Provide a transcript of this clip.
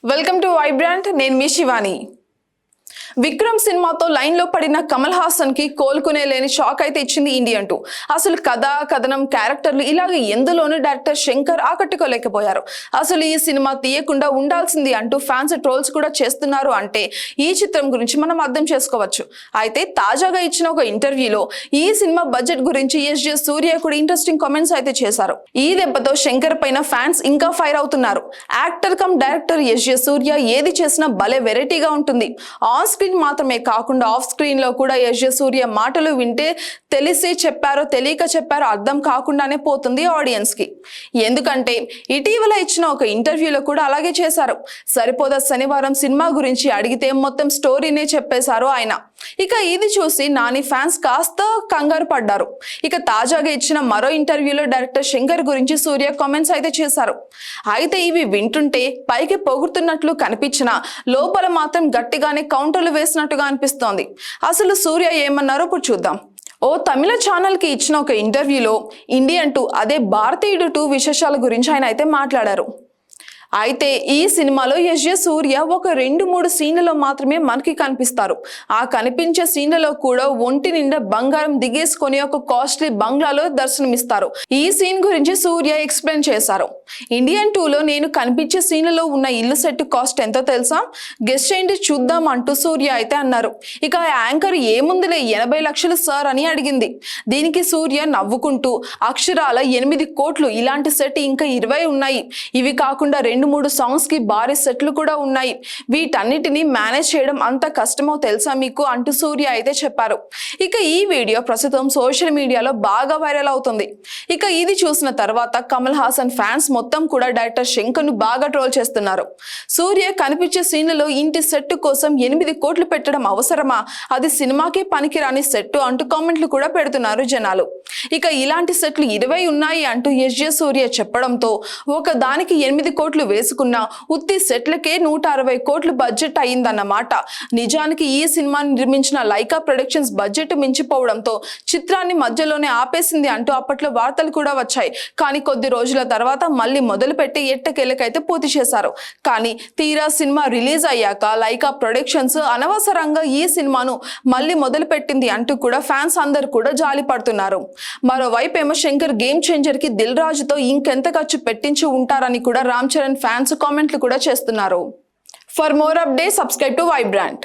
Welcome to Vibrant. నేను మీ శివాని. విక్రమ్ సినిమాతో లైన్లో పడిన కమల్ హాసన్ కి కోలుకునే లేని షాక్ అయితే ఇచ్చింది ఇండియన్ 2. అసలు కథ, కథనం, క్యారెక్టర్లు ఇలాగ ఎందులోనూ డైరెక్టర్ శంకర్ ఆకట్టుకోలేకపోయారు. అసలు ఈ సినిమా తీయకుండా ఉండాల్సింది అంటూ ఫ్యాన్స్ ట్రోల్స్ కూడా చేస్తున్నారు అంటే ఈ చిత్రం గురించి మనం అర్థం చేసుకోవచ్చు. అయితే తాజాగా ఇచ్చిన ఒక ఇంటర్వ్యూలో ఈ సినిమా బడ్జెట్ గురించి ఎస్జే సూర్య కూడా ఇంట్రెస్టింగ్ కామెంట్స్ అయితే చేశారు. ఈ దెబ్బతో శంకర్ పైన ఫ్యాన్స్ ఇంకా ఫైర్ అవుతున్నారు. యాక్టర్ కమ్ డైరెక్టర్ ఎస్జే సూర్య ఏది చేసినా భలే వెరైటీగా ఉంటుంది. ఆన్ స్క్రీన్ మాత్రమే కాకుండా ఆఫ్ స్క్రీన్ లో కూడా ఎస్జే సూర్య మాటలు వింటే తెలిసి చెప్పారో తెలియక చెప్పారో అర్థం కాకుండానే పోతుంది ఆడియన్స్ కి. ఎందుకంటే ఇటీవల ఇచ్చిన ఒక ఇంటర్వ్యూలో కూడా అలాగే చేశారు. సరిపోదా శనివారం సినిమా గురించి అడిగితే మొత్తం స్టోరీనే చెప్పేశారు ఆయన. ఇక ఇది చూసి నాని ఫ్యాన్స్ కాస్త కంగారు పడ్డారు. ఇక తాజాగా ఇచ్చిన మరో ఇంటర్వ్యూలో డైరెక్టర్ శంకర్ గురించి సూర్య కామెంట్స్ అయితే చేశారు. అయితే ఇవి వింటుంటే పైకి పొగుడుతున్నట్లు కనిపించినా లోపల మాత్రం గట్టిగానే కౌంటర్లు వేసినట్టుగా అనిపిస్తోంది. అసలు సూర్య ఏమన్నారో ఇప్పుడు చూద్దాం. ఓ తమిళ ఛానల్ కి ఇచ్చిన ఒక ఇంటర్వ్యూలో ఇండియన్ 2 అదే భారతీయుడు 2 విశేషాల గురించి ఆయన అయితే మాట్లాడారు. అయితే ఈ సినిమాలో ఎస్జే సూర్య ఒక 2-3 సీన్లలో మాత్రమే మనకి కనిపిస్తారు. ఆ కనిపించే సీన్లలో కూడా ఒంటి నిండా బంగారం దిగేసుకొని ఒక కాస్ట్లీ బంగ్లాలో దర్శనమిస్తారు. ఈ సీన్ గురించి సూర్య ఎక్స్ప్లెయిన్ చేశారు. ఇండియన్ 2లో నేను కనిపించే సీన్లలో ఉన్న ఇల్లు సెట్ కాస్ట్ ఎంతో తెలుసా? గెస్ట్ చేయండి చూద్దాం అంటూ సూర్య అయితే అన్నారు. ఇక యాంకర్ ఏముందిలే 80 లక్షలు సార్ అని అడిగింది. దీనికి సూర్య నవ్వుకుంటూ అక్షరాల 8 కోట్లు, ఇలాంటి సెట్ ఇంకా 20 ఉన్నాయి. ఇవి కాకుండా 2-3 సాంగ్స్ కి భారీ సెట్లు కూడా ఉన్నాయి. వీటన్నిటిని మేనేజ్ చేయడం అంత కష్టమో తెలుసా మీకు అంటూ సూర్య అయితే చెప్పారు. ఇక ఈ వీడియో ప్రస్తుతం సోషల్ మీడియాలో బాగా వైరల్ అవుతుంది. ఇక ఇది చూసిన తర్వాత కమల్ హాసన్ ఫ్యాన్స్ మొత్తం కూడా డైరెక్టర్ శంకర్ ను బాగా ట్రోల్ చేస్తున్నారు. సూర్య కనిపించే సీన్లలో ఇంటి సెట్ కోసం 8 కోట్లు పెట్టడం అవసరమా? అది సినిమాకే పనికిరాని సెట్ అంటూ కామెంట్లు కూడా పెడుతున్నారు జనాలు. ఇక ఇలాంటి సెట్లు 20 ఉన్నాయి అంటూ ఎస్జే సూర్య చెప్పడంతో ఒక దానికి 8 కోట్లు వేసుకున్న ఉత్తి సెట్లకే 160 కోట్లు బడ్జెట్ అయిందన్నమాట. నిజానికి ఈ సినిమాని నిర్మించిన లైకా ప్రొడక్షన్స్ బడ్జెట్ మించిపోవడంతో చిత్రాన్ని మధ్యలోనే ఆపేసింది అంటూ అప్పట్లో వార్తలు కూడా వచ్చాయి. కానీ కొద్ది రోజుల తర్వాత మళ్ళీ మొదలుపెట్టి ఎట్టకేలకైతే పూర్తి చేశారు. కానీ తీరా సినిమా రిలీజ్ అయ్యాక లైకా ప్రొడక్షన్స్ అనవసరంగా ఈ సినిమాను మళ్ళీ మొదలు పెట్టింది అంటూ కూడా ఫ్యాన్స్ అందరు కూడా జాలి పడుతున్నారు. మరోవైపు ఏమో శంకర్ గేమ్ చేంజర్ కి దిల్ రాజుతో ఇంకెంత ఖర్చు పెట్టించి ఉంటారని కూడా రామ్ చరణ్ ఫ్యాన్స్ కామెంట్లు కూడా చేస్తున్నారు. For more updates subscribe to Vibrant.